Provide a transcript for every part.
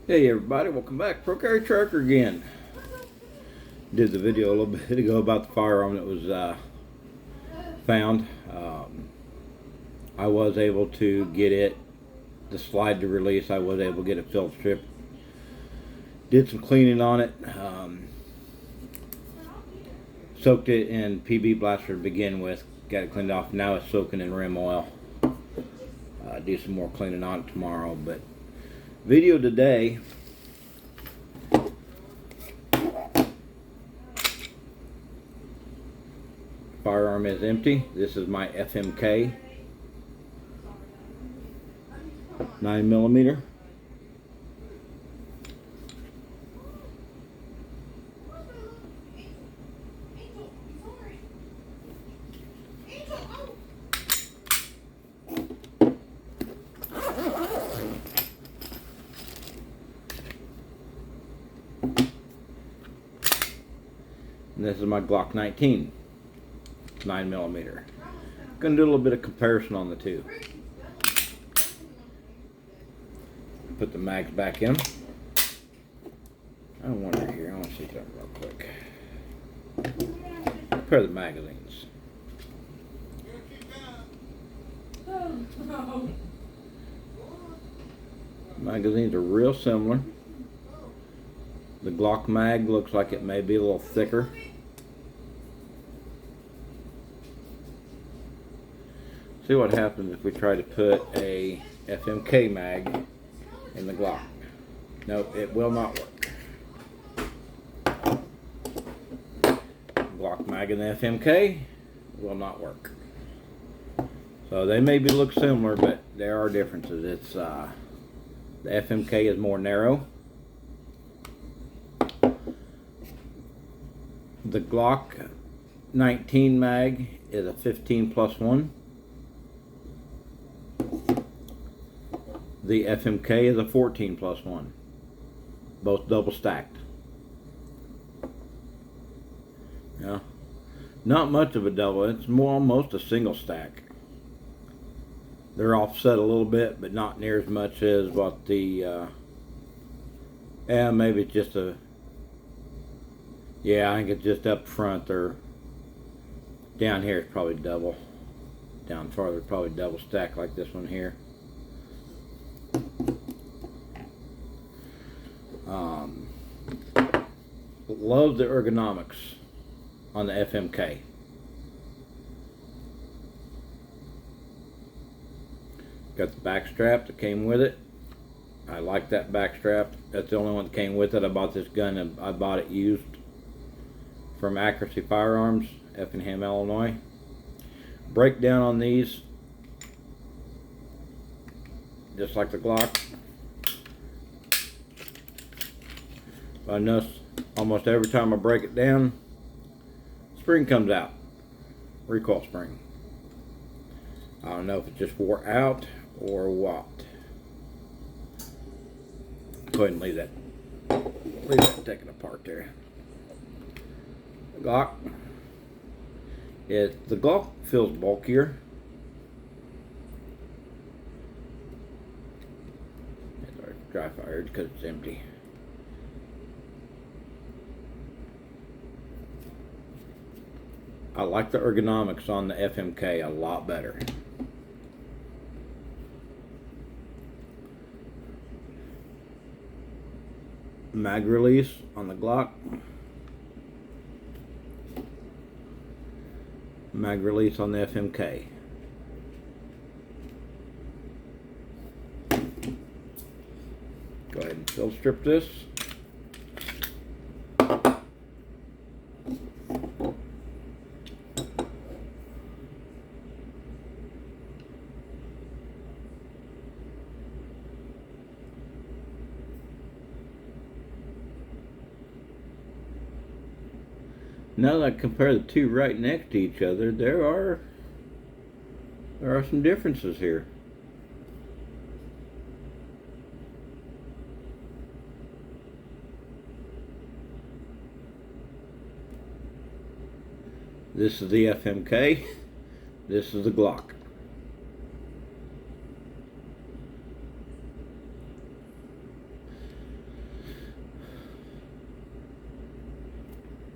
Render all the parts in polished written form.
Hey everybody, welcome back. Pro Carry Trucker again. Did the video a little bit ago about the firearm that was found. I was able to get it, the slide to release, I was able to get it field stripped. Did some cleaning on it. Soaked it in PB Blaster to begin with. Got it cleaned off. Now it's soaking in rim oil. Do some more cleaning on it tomorrow. But video today, firearm is empty. This is my FMK 9mm. And this is my Glock 19 9mm. Gonna do a little bit of comparison on the two. Put the mags back in. I wonder here, I want to see something real quick. Compare the magazines. Magazines are real similar. The Glock mag looks like it may be a little thicker. See what happens if we try to put a FMK mag in the Glock. Nope, it will not work. Glock mag in the FMK will not work. So they maybe look similar, but there are differences. It's the FMK is more narrow. The Glock 19 mag is a 15+1. The FMK is a 14+1. Both double stacked. Yeah, not much of a double. It's more almost a single stack. They're offset a little bit, but not near as much as what the yeah, maybe it's just a, yeah, I think it's just up front, or down here it's probably double. Down farther probably double stack like this one here. Love the ergonomics on the FMK. Got the back strap that came with it. I like that back strap. That's the only one that came with it. I bought this gun and I bought it used from Accuracy Firearms, Effingham, Illinois. Breakdown on these, just like the Glock. I notice almost every time I break it down, spring comes out. Recoil spring. I don't know if it just wore out or what. Go ahead and leave that taken apart there. Glock. The Glock feels bulkier. It's already dry fired because it's empty. I like the ergonomics on the FMK a lot better. Mag release on the Glock. Mag release on the FMK. Go ahead and field strip this. Now that I compare the two right next to each other, there are some differences here. This is the FMK. This is the Glock.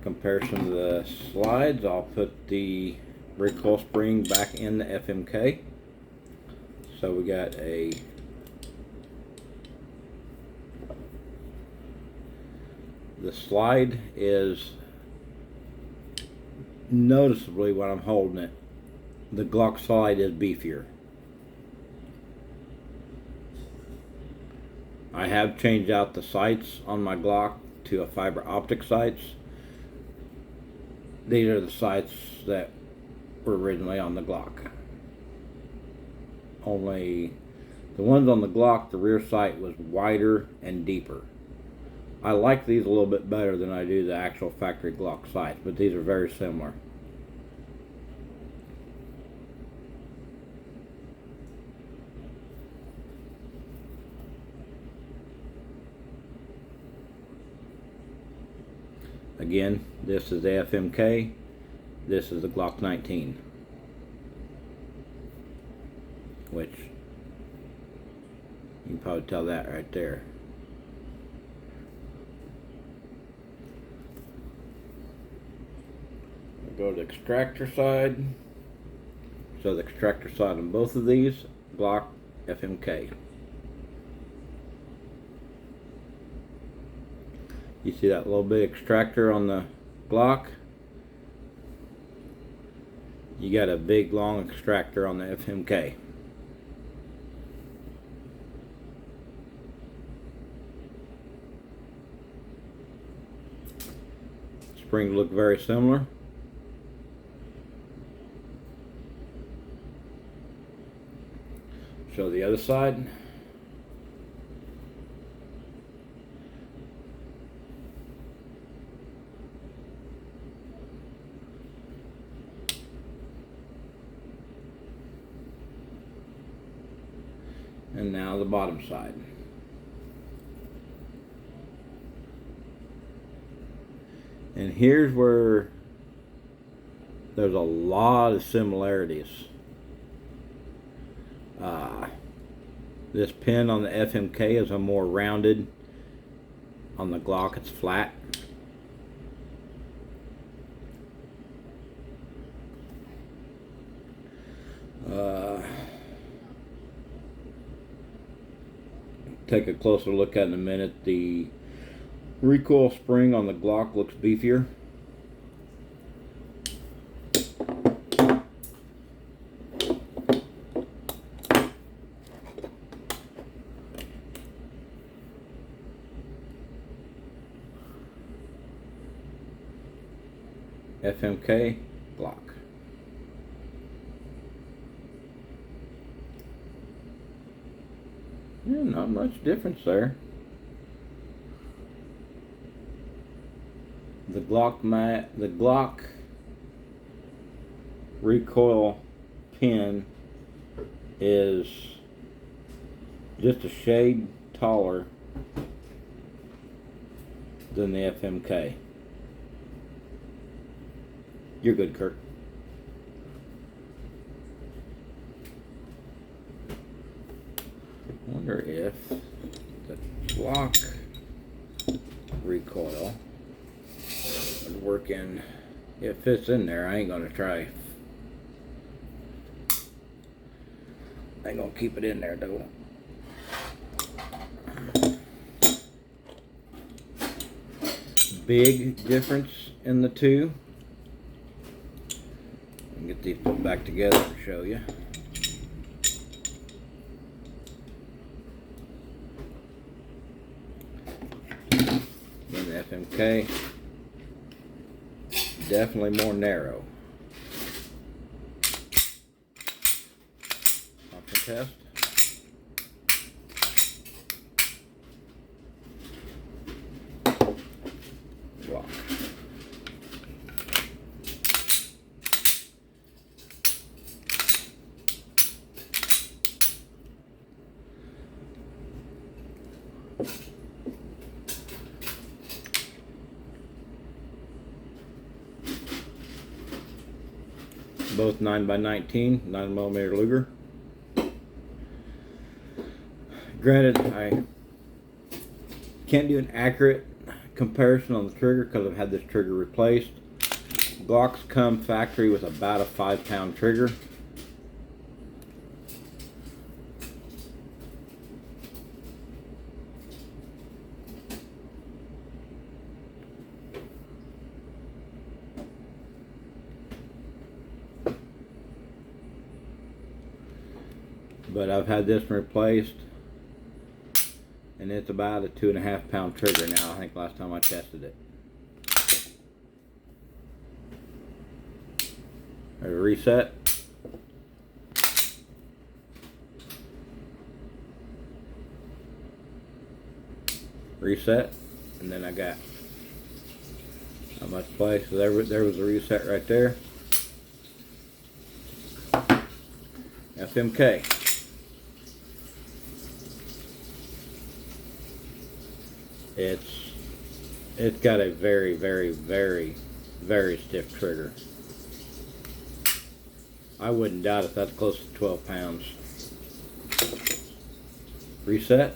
comparison of the slides, I'll put the recoil spring back in the FMK. So we got the slide is noticeably when I'm holding it, the Glock slide is beefier. I have changed out the sights on my Glock to a fiber optic sights. These are the sights that were originally on the Glock. Only the ones on the Glock, the rear sight was wider and deeper. I like these a little bit better than I do the actual factory Glock sights, but these are very similar. Again, this is the FMK, this is the Glock 19, which you can probably tell that right there. We'll go to the extractor side. So the extractor side on both of these, Glock, FMK. You see that little bit extractor on the Glock? You got a big long extractor on the FMK. Springs look very similar. Show the other side. And now the bottom side. And here's where there's a lot of similarities. This pin on the FMK is a more rounded. On the Glock it's flat. Take a closer look at in a minute. The recoil spring on the Glock looks beefier. FMK, Glock. Yeah, not much difference there. The Glock recoil pin is just a shade taller than the FMK. You're good, Kurt. I wonder if the Glock recoil would work in. It fits in there. I ain't gonna try. I ain't gonna keep it in there though. Big difference in the two. Get these put back together and show you. Then the FMK, definitely more narrow. Option test. Glock. Both 9x19, 9mm Luger. Granted, I can't do an accurate comparison on the trigger because I've had this trigger replaced. Glocks come factory with about a 5-pound trigger. But I've had this one replaced, and it's about a 2.5-pound trigger now. I think last time I tested it. There's a reset. Reset, and then I got not much play. So there was a reset right there. FMK. It's got a very, very, very, very stiff trigger. I wouldn't doubt if that's close to 12 pounds. Reset.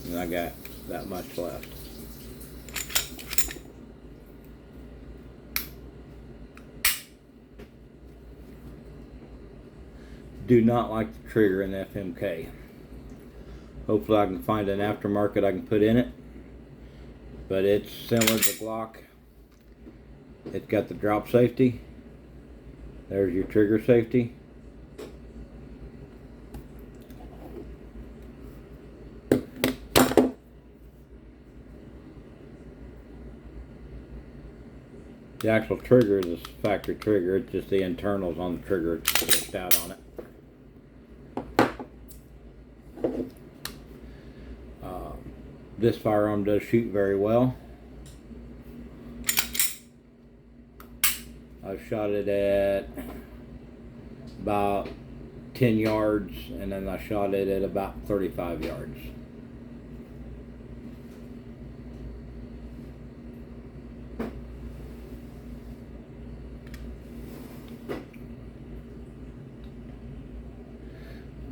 And I got that much left. Do not like the trigger in the FMK. Hopefully I can find an aftermarket I can put in it. But it's similar to Glock. It's got the drop safety. There's your trigger safety. The actual trigger is a factory trigger. It's just the internals on the trigger pushed out on it. This firearm does shoot very well. I've shot it at about 10 yards, and then I shot it at about 35 yards.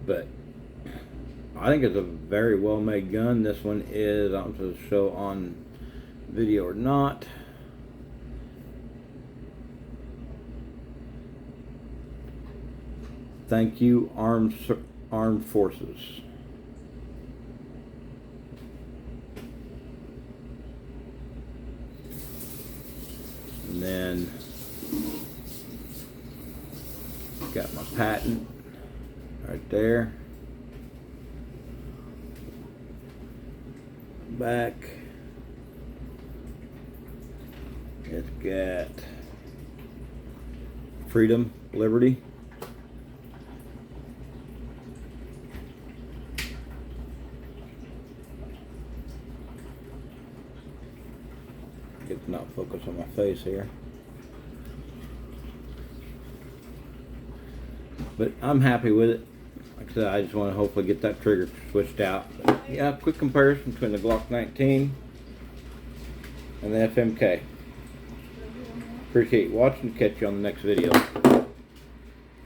But I think it's a very well made gun. This one is, I don't know if it'll show on video or not. Thank you, Armed Forces. And then got my patent right there. Back, it's got freedom, liberty. Get to not focus on my face here. But I'm happy with it. Like I said, I just want to hopefully get that trigger switched out. But yeah, quick comparison between the Glock 19 and the FMK. Appreciate you watching. Catch you on the next video.